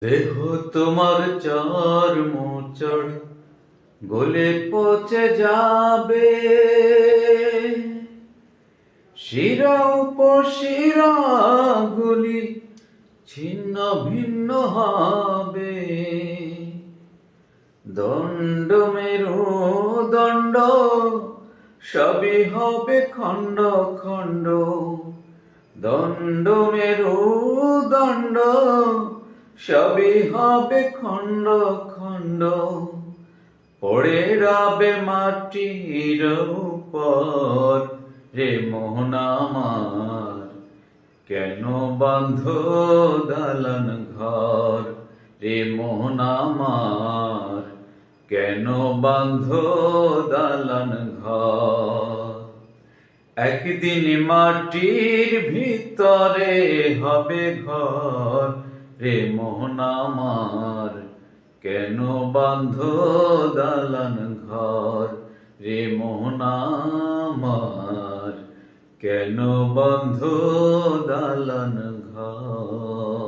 দেহ তোমার চর্মচড় গলে পচে যাবে, শিরা উপশিরা গুলি ছিন্ন ভিন্ন হবে। দণ্ড মেরুদণ্ড সবই হবে খণ্ড খণ্ড। দণ্ড মেরুদণ্ড সবই হবে খণ্ড খণ্ড। পড়ে রবে মাটির উপর রে মোহন আমার, কেন বাঁধ দালান ঘর রে মোহন আমার, কেন বাঁধ দালান ঘর। একদিন মাটির ভিতরে হবে ঘর রে মোহন আমার, কেন বাঁধ দালান ঘর রে মোহন আমার, কেন বাঁধ দালান ঘর।